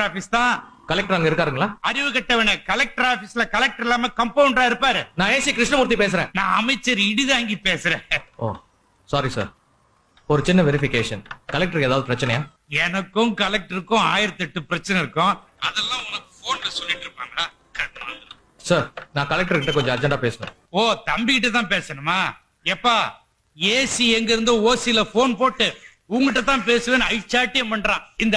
Office தான். Collector அங்க இருக்காருங்களா? அறிவு கட்டவனே, கலெக்டர் ஆபீஸ்ல கலெக்டர் இல்லாம கம்பவுண்டரா இருப்பாரு. நான் ஏசி கிருஷ்ணமூர்த்தி பேசுறேன். நான் அமைச்சர் இடிதாங்கி பேசுறேன். ஓ சாரி சார், ஒரு சின்ன வெரிஃபிகேஷன். கலெக்டருக்கு ஏதாவது பிரச்சனையா? எனக்கும் கலெக்டருக்கும் 1008 பிரச்சனை இருக்கும். அதெல்லாம் உனக்கு போன்ல சொல்லிட்டு இருப்பாங்களா? சார், நான் கலெக்டர் கிட்ட கொஞ்சம் அர்ஜென்டா பேசணும். ஓ, தம்பி கிட்ட தான் பேசணுமா? எப்பா ஏசி எங்க இருந்து ஓசில போன் போட்டு உங்ககிட்ட தான் பேசுவேன்னு ஐச்சாட்டியம் பண்றான். இந்த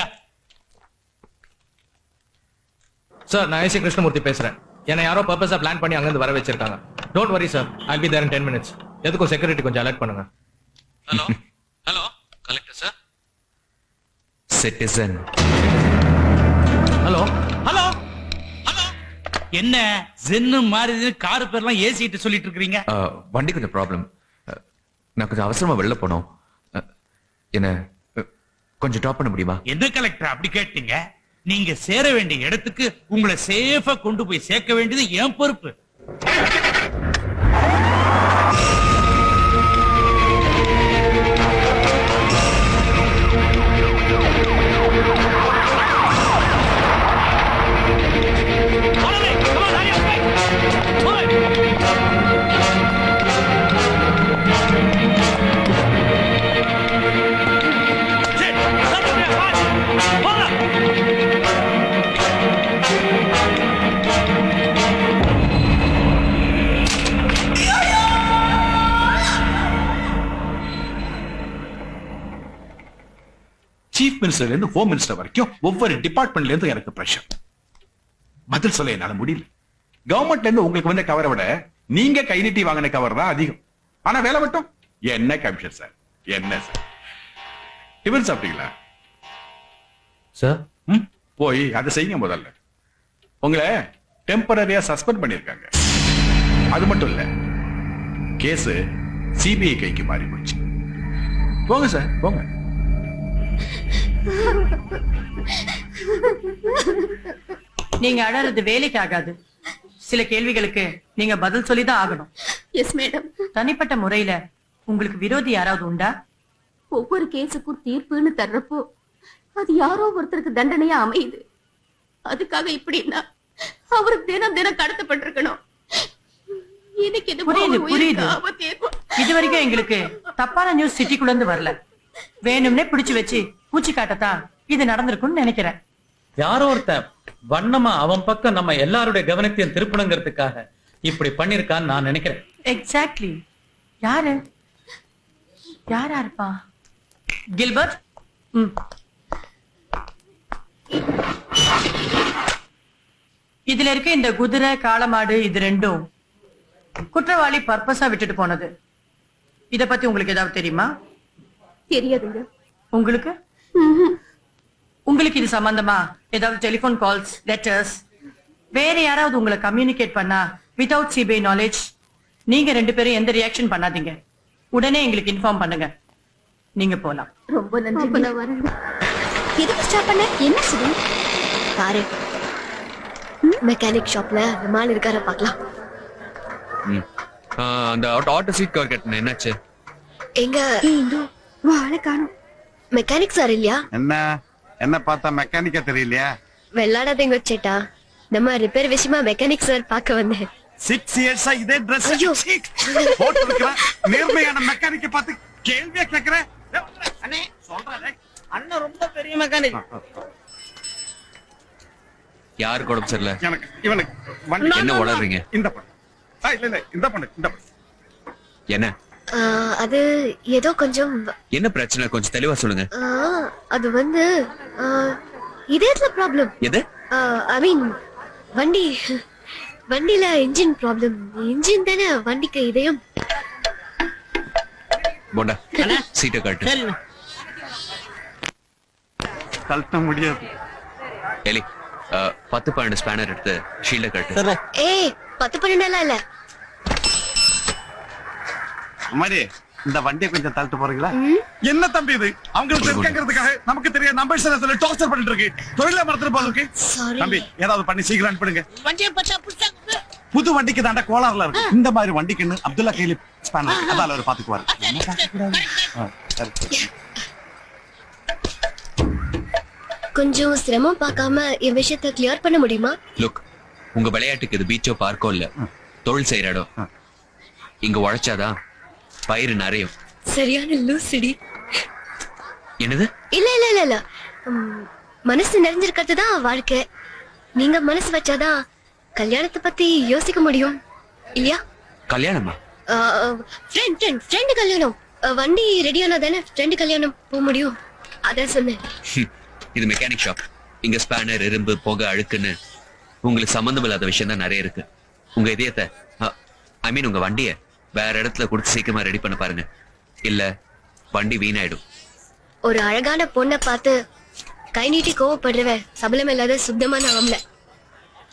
சார், நான் ஏசி கிருஷ்ணமூர்த்தி பேசுறேன். என்னை யாரோ பர்பஸா பிளான் பண்ணி அங்கிருந்து வர வச்சிருக்காங்க. Don't worry sir, I'll be there in 10 minutes. எதுக்கும் செக்யூரிட்டி கொஞ்சம் அலர்ட் பண்ணுங்க. Hello hello collector sir. Citizen. Hello hello hello, என்ன ஜென்னு மாதிரி கார் பேர்லாம் ஏசிட்டு சொல்லிட்டு இருக்கீங்க? வண்டி கொஞ்சம் ப்ராப்ளம். நான் கொஞ்சம் அவசரமா வெளில போனோம். என்ன கொஞ்சம் ட்ராப் பண்ண முடியுமா? என்ன கலெக்டர் அப்படி கேட்டீங்க? நீங்க சேர வேண்டிய இடத்துக்கு உங்களை சேஃபா கொண்டு போய் சேர்க்க வேண்டியது என் பொறுப்பு. சீஃப் மினிஸ்டர்ல இருந்து ஹோம் மினிஸ்டர் வரைக்கும் ஒவ்வொரு டிபார்ட்மெண்ட்ல இருந்து எனக்கு பிரஷர். பதில் சொல்ல என்னால முடியல. கவர்மெண்ட்ல இருந்து உங்களுக்கு வந்த கவரை விட நீங்க கை நீட்டி வாங்கின கவர் தான் அதிகம். ஆனா வேலை மட்டும் என்ன கமிஷன் சார், என்ன சார்? டிஃபன் சாப்பிட்டீங்களா சார்? போய் அதை செய்யுங்க. முதல்ல உங்களை டெம்பரரியா சஸ்பெண்ட் பண்ணிருக்காங்க. அது மட்டும் இல்ல, கேஸ் சிபிஐ கைக்கு மாறி போச்சு. போங்க சார், போங்க. நீங்க அழறது வேலைக்கு ஆகாது. சில கேள்விகளுக்கு நீங்க பதில் சொல்லிதான் ஆகணும். Yes madam. தனிப்பட்ட முறையில உங்களுக்கு விரோதி யாராவது உண்டா? ஒவ்வொரு கேஸுக்கும் தீர்ப்புன்னு தர்றப்போ அது யாரோ ஒருத்தருக்கு தண்டனையா அமையுது. அதுக்காக இப்படின்னா அவருக்கு தினம் தினம் கடத்தப்பட்டிருக்கணும். எனக்கு இது புரியுது புரியுது. இது வரைக்கும் எங்களுக்கு தப்பான நியூஸ் சிட்டிக்குள்ள இருந்து வரல. வேணும்னே பிடிச்சு வச்சு பூச்சி காட்டத்தான் இது நடந்திருக்கும்னு நினைக்கிறேன். யாரோ ஒருத்தன் வண்ணமா அவன் பக்கம் நம்ம எல்லாருடைய கவனத்தையும் திருப்பணுங்கிறதுக்காக இப்படி பண்ணிருக்கான்னு நான் நினைக்கிறேன். எக்ஸாக்ட்லி. யாரு யாரா இருப்பா? கில்பர்ட். இதுல இருக்க இந்த குதிரை காளமாடு இது ரெண்டும் குற்றவாளி பர்பஸா விட்டுட்டு போனது. இத பத்தி உங்களுக்கு ஏதாவது தெரியுமா? தெரியாதுங்க. உங்களுக்கு உங்களுக்கு இது சம்பந்தமா ஏதாவது டெலிபோன் கால்ஸ், லெட்டர்ஸ், வேற யாராவது உங்களை கம்யூனிகேட் பண்ணா வித்வுட் சிபிஐ நாலேஜ் நீங்க ரெண்டு பேரும் எந்த ரியாக்ஷன் பண்ணாதீங்க. உடனே எங்களுக்கு இன்ஃபார்ம் பண்ணுங்க. நீங்க போலாம். ரொம்ப நன்றி. எதுக்கு ஸ்டாப் பண்ண? என்ன சொல்லு பாரு. மெக்கானிக் ஷாப்ல மால் இருக்கார பார்க்கலாம். அந்த ஆட்டோ சீட் கவர் கட்டணும். என்னாச்சு? எங்க இந்து வாளை காணோம். மெக்கானிக் சார் இல்லையா? என்ன பார்த்தா மெக்கானிக்கா தெரியலையா? வெள்ளாடாதீங்க சேட்டா. நம்ம ரிப்பேர் விஷயமா மெக்கானிக் சார் பார்க்க வந்தேன். 6 இயர்ஸா இதே Dress போட்டு இருக்கறேன். நேர்மையான மெக்கானிக்க பார்த்து கேள்வியா கேக்குறேன். அண்ணே சொல்றேன், அண்ணன் ரொம்ப பெரிய மெக்கானிக். யாருக்கு உடம்பு சரியில்லை? எனக்கு இவனுக்கு வண்டி என்ன உளறீங்க? இந்த பண்ணு. இல்ல இந்த பண்ணு. என்ன அது ஏதோ கொஞ்சம். என்ன பிரச்சனை? கொஞ்சம் தெளிவா சொல்லுங்க. அது வந்து இதயத்துல ப்ராப்ளம். எது? ஐ மீன் வண்டில இன்ஜின் ப்ராப்ளம். இன்ஜின் தானே வண்டிக்கு இதயம். போண்டா சீட்டை காட்டு. கழட்ட முடியாது. எலி 10-12 ஸ்பேனர் எடுத்து ஷீல்ட காட்டு. ஏய் 10-12 இல்ல. அம்மாடி, இந்த வண்டியை கொஞ்சம் தள்ளிட்டு போறீங்களா? என்ன தம்பி இது? அவங்களுக்கு இருக்கங்கிறதுக்காக நமக்கு தெரிய நம்பர் சொல்லி டார்ச்சர் பண்ணிட்டு இருக்கு. தொழில மறந்துட்டு போல இருக்கு. தம்பி ஏதாவது பண்ணி சீக்கிரம் அனுப்பிடுங்க. வண்டியை பச்சா புடிச்சா புது வண்டிக்கு தாண்டா கோளாறுல இருக்கு. இந்த மாதிரி வண்டிக்குன்னு அப்துல்லா கையில ஸ்பேனர் அதால அவர் பாத்துக்குவாரு. கொஞ்சம் சிரமம் பார்க்காம என் விஷயத்தை கிளியர் பண்ண முடியுமா? லுக், உங்க விளையாட்டுக்கு இது பீச்சோ பார்க்கோ இல்ல, தொழில் செய்யற இடம். இங்க உழைச்சாதான் பயிர் நிறையும். சரியான லூசிடி. என்னது? இல்ல இல்ல இல்ல இல்ல மனசு நிறைஞ்சிருக்கிறது தான் வாழ்க்கை. நீங்க மனசு வச்சாதான் கல்யாணத்தை பத்தி யோசிக்க முடியும் இல்லையா? கல்யாணமா? ஃப்ரெண்ட் கல்யாணம். வண்டி ரெடியானா தானே ஃப்ரெண்ட் கல்யாணம் போக முடியும். அதான் சொன்னேன். இது மெக்கானிக் ஷாப். இங்க ஸ்பேனர், இரும்பு, புகை, அழுக்குன்னு உங்களுக்கு சம்பந்தம் இல்லாத விஷயம் தான் நிறைய இருக்கு. உங்க இதயத்தை ஐ மீன் உங்க வண்டிய வேற இடத்துல கொடுத்து சீக்கிரமா ரெடி பண்ண பாருங்க, இல்ல வண்டி வீணாயிடும். ஒரு அழகான பொண்ணை பார்த்து கை நீட்டி கோவப்படுறவ சபலம் இல்லாத சுத்தமான ஆம்பளை.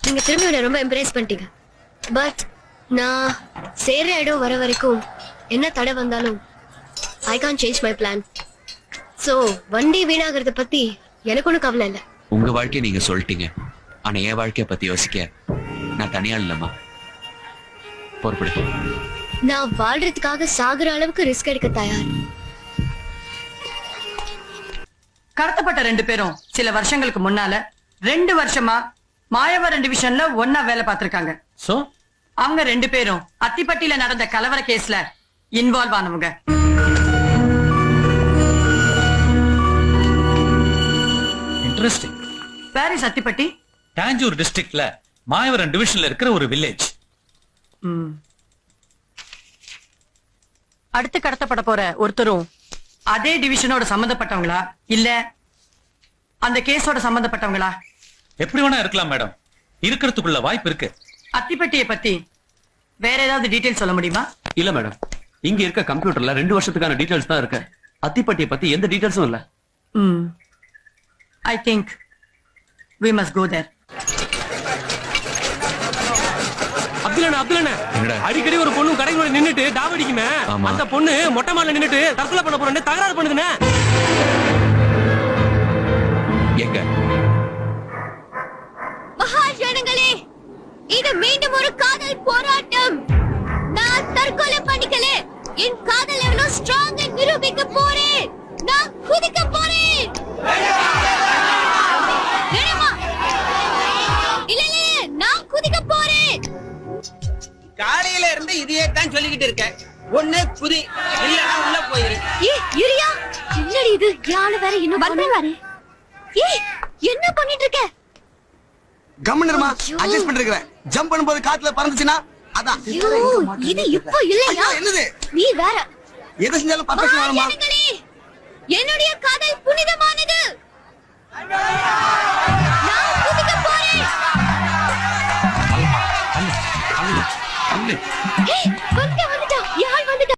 நீங்க திரும்பி உன்னை ரொம்ப இம்ப்ரெஸ் பண்ணிட்டீங்க. பட் நான் சேர்ற இடம் வர வரைக்கும் என்ன தடை வந்தாலும் I can change my plan. So வண்டி வீணாகிறத பத்தி எனக்கு ஒன்றும் கவலை இல்லை. உங்க வாழ்க்கைய நீங்க சொல்லிட்டீங்க, ஆனா என் வாழ்க்கைய பத்தி யோசிக்க நான் தனியா இல்லம்மா. பொறுப்படு. நான் வாழ்றதுக்காக சாகுற அளவுக்கு ரிஸ்க் எடுக்க தயார். கடத்தப்பட்ட 2 பேரும் சில வருஷங்களுக்கு முன்னால 2 வருஷமா மாயவரம் டிவிஷன்ல ஒன்னா வேலை பார்த்திருக்காங்க. சோ அவங்க 2 பேரும் அத்திப்பட்டியில நடந்த கலவர கேஸ்ல இன்வால்வ் ஆனவங்க. Interesting. Where is Athipatti? Tanjore டிஸ்ட்ரிக்ட்ல மாயவரம் டிவிஷன்ல இருக்கிற ஒரு வில்லேஜ். அடுத்து கடத்தப்பட போற ஒருத்தரும் அதே டிவிஷனோட சம்பந்தப்பட்டவங்களா இல்ல அந்த கேஸோட சம்பந்தப்பட்டவங்களா? எப்படி வேணா இருக்கலாம் மேடம், இருக்கிறதுக்குள்ள வாய்ப்பு இருக்கு. அத்திப்பட்டியை பத்தி வேற ஏதாவது டீடைல் சொல்ல முடியுமா? இல்ல மேடம், இங்க இருக்க கம்ப்யூட்டர்ல 2 வருஷத்துக்கான டீடைல்ஸ் தான் இருக்கு. அத்திப்பட்டியை பத்தி எந்த டீடைல்ஸும் இல்ல. I think we must go there. அப்துல்லண்ணா என்னடா? அடிக்கடி ஒரு பொண்ணு கடைக்குள்ள நின்னுட்டு டாவடிக்குமே, ஆமா. அந்த பொண்ணு மொட்டை மாடல நின்னுட்டு தற்கொலை பண்ண போறேன்னு தகராறு பண்ணுதுனே. எங்க? மகாஜனங்களே, இது மீண்டும் ஒரு காதல் போராட்டம். நான் தற்கொலை பண்ணிக்கல, என் காதல் எவ்வளவு ஸ்ட்ராங் நிரூபிக்க போறேன். நான் குதிக்க போறேன். வேணுமா? இல்ல இல்ல, நான் குதிக்க போறேன். காலையில இருந்து இதையே தான் சொல்லிக்கிட்டு இருக்கேன். ஒண்ணு குதி, இல்லன்னா உள்ள போயிரு. இரியா, என்னடி இது? யாரு வேற இன்னும் பண்றாரு? என்ன பண்ணிட்டு இருக்க? கம்முனர்மா, அட்ஜஸ்ட் பண்ணிருக்கேன். ஜம்ப் பண்ணும்போது காத்துல பறந்துச்சுனா அதான். இது இப்போ இல்லையா? என்னது? நீ வேற எதை செஞ்சாலும் பர்ஃபெக்ஷன் வேணுமா? என்னுடைய காதல் புனிதமானது. நான் குதிக்க போறேன். அல்ல வந்துட்டா, யார் வந்துட்டா?